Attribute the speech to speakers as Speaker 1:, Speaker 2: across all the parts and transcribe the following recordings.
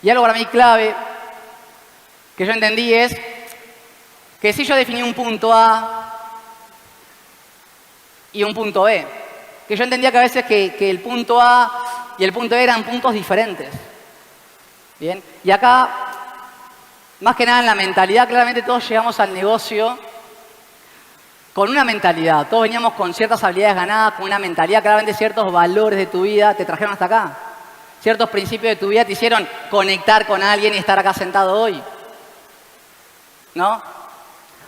Speaker 1: Y algo para mí clave que yo entendí es que si yo definí un punto A y un punto B, que yo entendía que a veces que el punto A y el punto B eran puntos diferentes. ¿Bien? Y acá, más que nada en la mentalidad, claramente todos llegamos al negocio con una mentalidad. Todos veníamos con ciertas habilidades ganadas, con una mentalidad, claramente ciertos valores de tu vida te trajeron hasta acá. Ciertos principios de tu vida te hicieron conectar con alguien y estar acá sentado hoy. ¿No?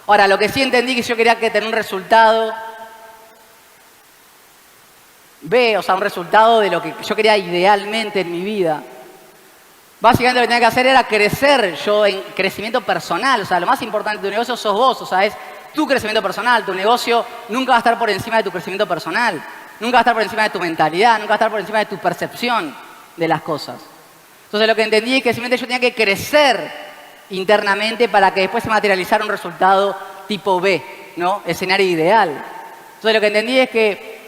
Speaker 1: Ahora, lo que sí entendí que yo quería que tener un resultado B, o sea, un resultado de lo que yo quería idealmente en mi vida. Básicamente lo que tenía que hacer era crecer yo en crecimiento personal. O sea, lo más importante de tu negocio sos vos. O sea, es tu crecimiento personal. Tu negocio nunca va a estar por encima de tu crecimiento personal. Nunca va a estar por encima de tu mentalidad. Nunca va a estar por encima de tu percepción de las cosas. Entonces lo que entendí es que simplemente yo tenía que crecer internamente para que después se materializara un resultado tipo B, ¿no? Escenario ideal. Entonces lo que entendí es que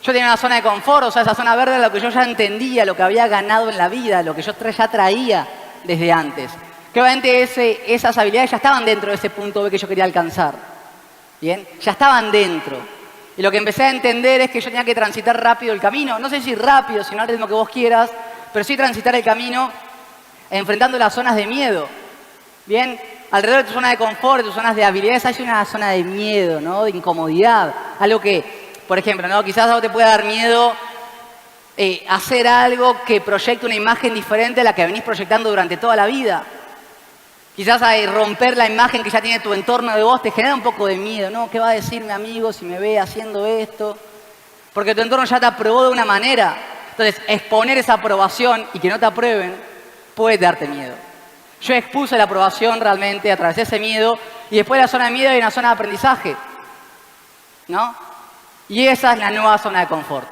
Speaker 1: yo tenía una zona de confort, o sea, esa zona verde era lo que yo ya entendía, lo que había ganado en la vida, lo que yo ya traía desde antes. Que obviamente esas habilidades ya estaban dentro de ese punto B que yo quería alcanzar. ¿Bien? Ya estaban dentro. Y lo que empecé a entender es que yo tenía que transitar rápido el camino. No sé si rápido, sino al ritmo que vos quieras, pero sí transitar el camino enfrentando las zonas de miedo. ¿Bien? Alrededor de tu zona de confort, de tus zonas de habilidades, hay una zona de miedo, ¿no? De incomodidad. Algo que, por ejemplo, ¿no? Quizás a vos te pueda dar miedo hacer algo que proyecte una imagen diferente a la que venís proyectando durante toda la vida. Quizás romper la imagen que ya tiene tu entorno de vos te genera un poco de miedo, ¿no? ¿Qué va a decir mi amigo si me ve haciendo esto? Porque tu entorno ya te aprobó de una manera. Entonces, exponer esa aprobación y que no te aprueben puede darte miedo. Yo expuse la aprobación realmente, atravesé ese miedo y después de la zona de miedo hay una zona de aprendizaje, ¿no? Y esa es la nueva zona de confort.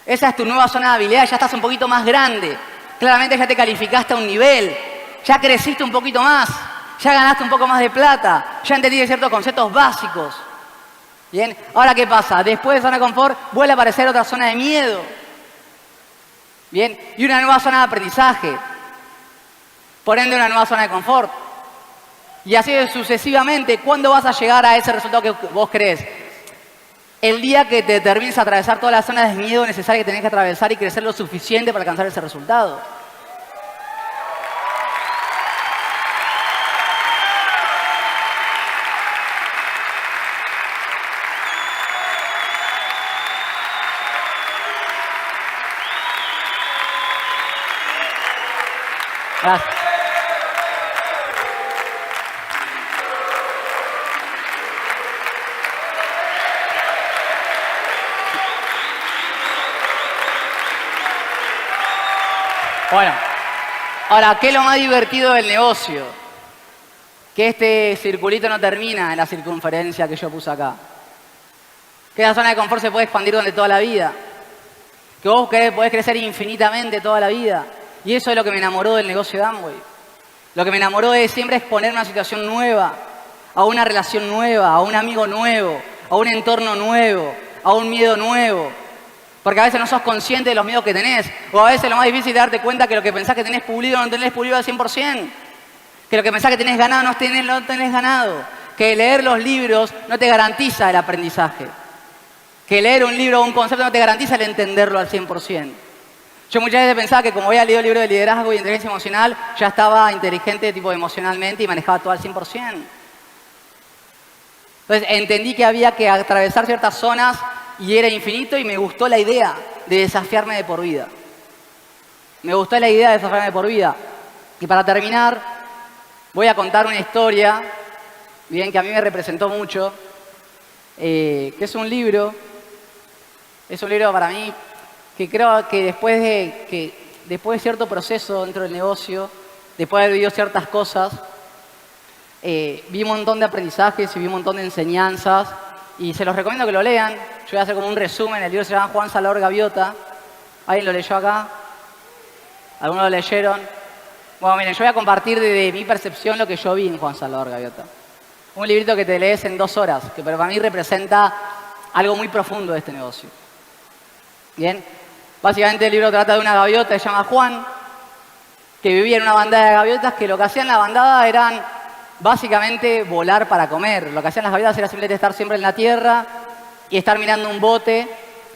Speaker 1: Esa es tu nueva zona de habilidad, ya estás un poquito más grande. Claramente ya te calificaste a un nivel, ya creciste un poquito más, ya ganaste un poco más de plata, ya entendiste ciertos conceptos básicos. ¿Bien? Ahora, ¿qué pasa? Después de zona de confort vuelve a aparecer otra zona de miedo. ¿Bien? Y una nueva zona de aprendizaje. Por ende, una nueva zona de confort. Y así sucesivamente, ¿cuándo vas a llegar a ese resultado que vos crees? El día que te determines a atravesar todas las zonas de miedo necesarias que tenés que atravesar y crecer lo suficiente para alcanzar ese resultado. Gracias. Bueno, ahora, ¿qué es lo más divertido del negocio? Que este circulito no termina en la circunferencia que yo puse acá. Que la zona de confort se puede expandir durante toda la vida. Que vos podés crecer infinitamente toda la vida. Y eso es lo que me enamoró del negocio de Amway. Lo que me enamoró es siempre exponer una situación nueva, a una relación nueva, a un amigo nuevo, a un entorno nuevo, a un miedo nuevo. Porque a veces no sos consciente de los miedos que tenés. O a veces lo más difícil es darte cuenta que lo que pensás que tenés pulido no tenés pulido al 100%. Que lo que pensás que tenés ganado no tenés ganado. Que leer los libros no te garantiza el aprendizaje. Que leer un libro o un concepto no te garantiza el entenderlo al 100%. Yo muchas veces pensaba que como había leído el libro de liderazgo y inteligencia emocional, ya estaba inteligente tipo emocionalmente y manejaba todo al 100%. Entonces entendí que había que atravesar ciertas zonas y era infinito y me gustó la idea de desafiarme de por vida. Me gustó la idea de desafiarme de por vida. Y para terminar, voy a contar una historia, bien, que a mí me representó mucho, que es un libro para mí que creo que después de cierto proceso dentro del negocio, después de haber vivido ciertas cosas, vi un montón de aprendizajes y vi un montón de enseñanzas y se los recomiendo que lo lean. Yo voy a hacer como un resumen. El libro se llama Juan Salvador Gaviota. ¿Alguien lo leyó acá? ¿Algunos lo leyeron? Bueno, miren, yo voy a compartir de mi percepción lo que yo vi en Juan Salvador Gaviota. Un librito que te lees en 2 horas, que pero para mí representa algo muy profundo de este negocio. ¿Bien? Básicamente el libro trata de una gaviota que se llama Juan, que vivía en una bandada de gaviotas que lo que hacían la bandada eran básicamente volar para comer. Lo que hacían las gaviotas era simplemente estar siempre en la tierra y estar mirando un bote,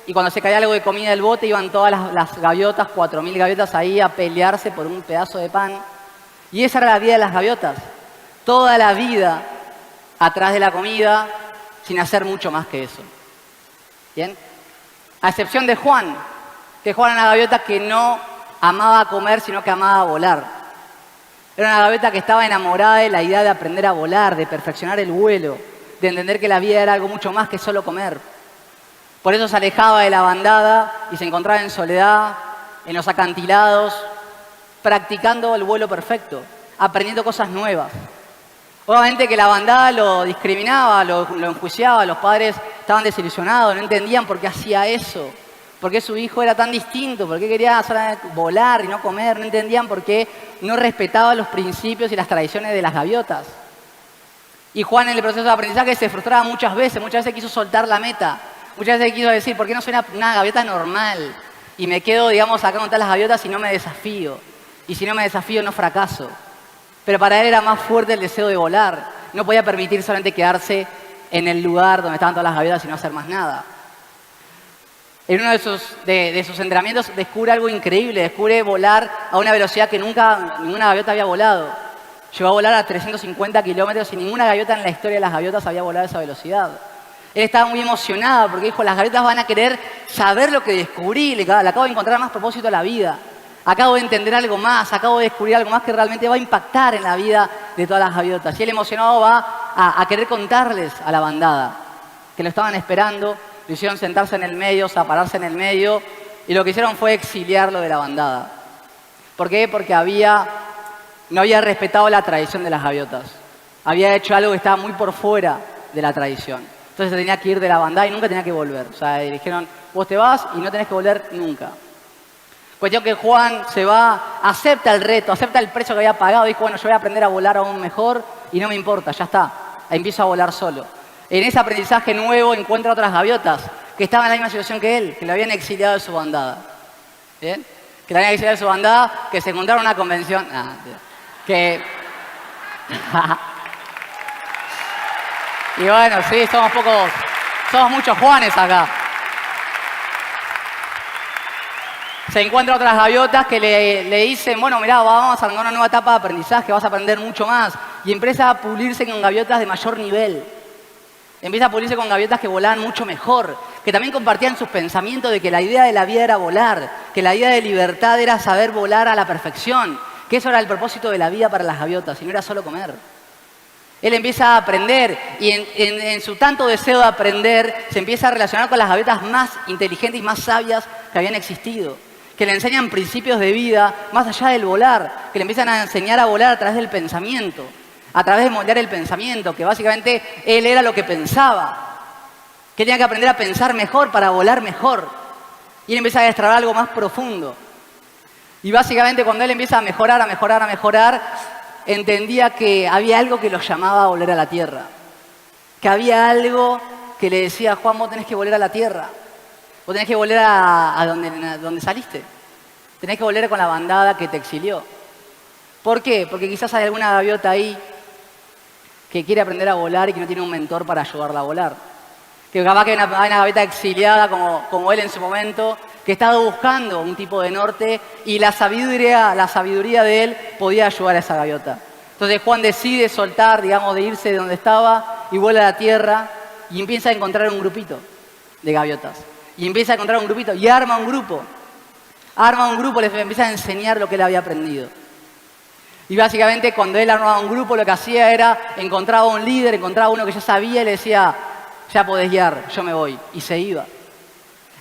Speaker 1: y cuando se caía algo de comida del bote iban todas las gaviotas, 4.000 gaviotas ahí a pelearse por un pedazo de pan. Y esa era la vida de las gaviotas. Toda la vida atrás de la comida sin hacer mucho más que eso. ¿Bien? A excepción de Juan, que Juan era una gaviota que no amaba comer, sino que amaba volar. Era una gaviota que estaba enamorada de la idea de aprender a volar, de perfeccionar el vuelo, de entender que la vida era algo mucho más que solo comer. Por eso se alejaba de la bandada y se encontraba en soledad, en los acantilados, practicando el vuelo perfecto, aprendiendo cosas nuevas. Obviamente que la bandada lo discriminaba, lo enjuiciaba, los padres estaban desilusionados, no entendían por qué hacía eso, por qué su hijo era tan distinto, por qué quería solamente volar y no comer, no entendían por qué no respetaba los principios y las tradiciones de las gaviotas. Y Juan en el proceso de aprendizaje se frustraba muchas veces quiso soltar la meta, muchas veces quiso decir, ¿por qué no soy una gaviota normal? Y me quedo, digamos, acá con todas las gaviotas y no me desafío. Y si no me desafío, no fracaso. Pero para él era más fuerte el deseo de volar. No podía permitir solamente quedarse en el lugar donde estaban todas las gaviotas y no hacer más nada. En uno de sus entrenamientos descubre algo increíble. Descubre volar a una velocidad que nunca ninguna gaviota había volado. Llegó a volar a 350 kilómetros y ninguna gaviota en la historia de las gaviotas había volado a esa velocidad. Él estaba muy emocionado porque dijo, las gaviotas van a querer saber lo que descubrí, le acabo de encontrar más propósito a la vida. Acabo de entender algo más, acabo de descubrir algo más que realmente va a impactar en la vida de todas las gaviotas. Y él emocionado va a querer contarles a la bandada, que lo estaban esperando, lo hicieron sentarse en el medio, o sea, pararse en el medio, y lo que hicieron fue exiliarlo de la bandada. ¿Por qué? Porque no había respetado la tradición de las gaviotas. Había hecho algo que estaba muy por fuera de la tradición. Entonces se tenía que ir de la bandada y nunca tenía que volver. O sea, le dijeron, vos te vas y no tenés que volver nunca. Cuestión que Juan se va, acepta el reto, acepta el precio que había pagado. Dijo, bueno, yo voy a aprender a volar aún mejor y no me importa, ya está. Empiezo a volar solo. En ese aprendizaje nuevo encuentra otras gaviotas que estaban en la misma situación que él, que lo habían exiliado de su bandada. ¿Bien? Que lo habían exiliado de su bandada, que se encontraron en una convención. Que... Y bueno, sí, somos muchos Juanes acá. Se encuentran otras gaviotas que le dicen, bueno, mirá, vamos a arrancar una nueva etapa de aprendizaje, vas a aprender mucho más. Y empieza a pulirse con gaviotas de mayor nivel. Empieza a pulirse con gaviotas que volaban mucho mejor, que también compartían sus pensamientos de que la idea de la vida era volar, que la idea de libertad era saber volar a la perfección, que eso era el propósito de la vida para las gaviotas y no era solo comer. Él empieza a aprender y en su tanto deseo de aprender se empieza a relacionar con las gaviotas más inteligentes y más sabias que habían existido, que le enseñan principios de vida más allá del volar, que le empiezan a enseñar a volar a través del pensamiento, a través de moldear el pensamiento, que básicamente él era lo que pensaba, que tenía que aprender a pensar mejor para volar mejor. Y él empieza a destrabar algo más profundo. Y básicamente cuando él empieza a mejorar, entendía que había algo que lo llamaba a volver a la tierra. Que había algo que le decía, Juan, vos tenés que volver a la tierra. Vos tenés que volver a donde saliste. Tenés que volver con la bandada que te exilió. ¿Por qué? Porque quizás hay alguna gaviota ahí que quiere aprender a volar y que no tiene un mentor para ayudarla a volar. Que capaz que hay una gaviota exiliada como él en su momento, que estaba buscando un tipo de norte y la sabiduría de él podía ayudar a esa gaviota. Entonces Juan decide soltar, digamos, de irse de donde estaba y vuela a la tierra y empieza a encontrar un grupito de gaviotas. Y empieza a encontrar un grupito y arma un grupo. Les empieza a enseñar lo que él había aprendido. Y básicamente cuando él armaba un grupo lo que hacía era, encontraba un líder, encontraba uno que ya sabía y le decía, ya podés guiar, yo me voy. Y se iba.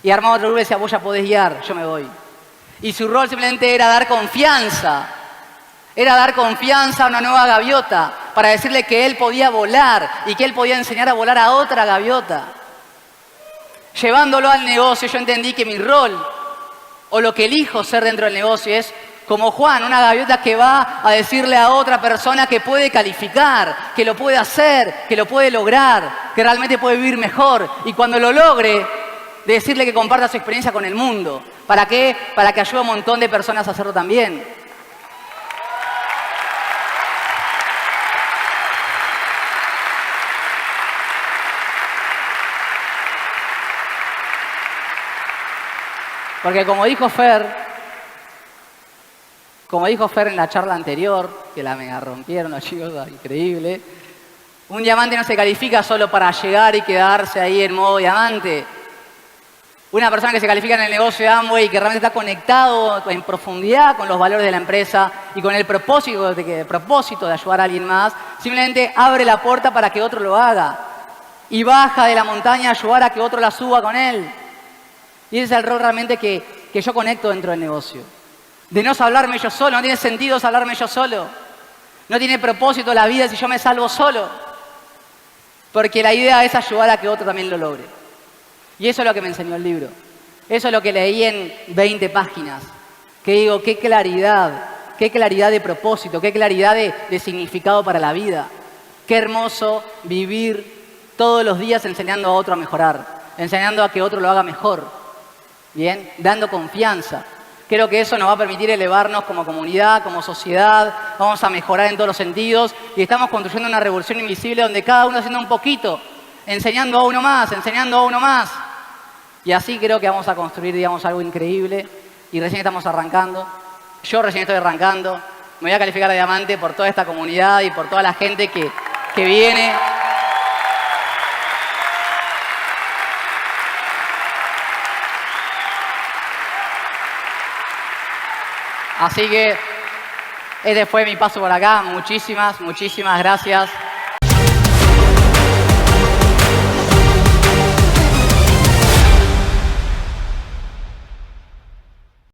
Speaker 1: Y armaba otro grupo y decía, vos ya podés guiar, yo me voy. Y su rol simplemente era dar confianza. Era dar confianza a una nueva gaviota para decirle que él podía volar y que él podía enseñar a volar a otra gaviota. Llevándolo al negocio, yo entendí que mi rol, o lo que elijo ser dentro del negocio, es como Juan, una gaviota que va a decirle a otra persona que puede calificar, que lo puede hacer, que lo puede lograr, que realmente puede vivir mejor. Y cuando lo logre, decirle que comparta su experiencia con el mundo. ¿Para qué? Para que ayude a un montón de personas a hacerlo también. Porque como dijo Fer en la charla anterior, que la mega rompieron los chicos, increíble, un diamante no se califica solo para llegar y quedarse ahí en modo diamante. Una persona que se califica en el negocio de Amway y que realmente está conectado en profundidad con los valores de la empresa y con el propósito de ayudar a alguien más, simplemente abre la puerta para que otro lo haga y baja de la montaña a ayudar a que otro la suba con él. Y ese es el rol realmente que yo conecto dentro del negocio. De no salvarme yo solo, no tiene sentido salvarme yo solo. No tiene propósito la vida si yo me salvo solo. Porque la idea es ayudar a que otro también lo logre. Y eso es lo que me enseñó el libro. Eso es lo que leí en 20 páginas. Que digo, qué claridad de propósito, qué claridad de significado para la vida. Qué hermoso vivir todos los días enseñando a otro a mejorar, enseñando a que otro lo haga mejor. Bien, dando confianza. Creo que eso nos va a permitir elevarnos como comunidad, como sociedad, vamos a mejorar en todos los sentidos y estamos construyendo una revolución invisible donde cada uno haciendo un poquito, enseñando a uno más, enseñando a uno más. Y así creo que vamos a construir, digamos, algo increíble y recién estamos arrancando. Yo recién estoy arrancando. Me voy a calificar de diamante por toda esta comunidad y por toda la gente que viene. Así que este fue mi paso por acá. Muchísimas gracias.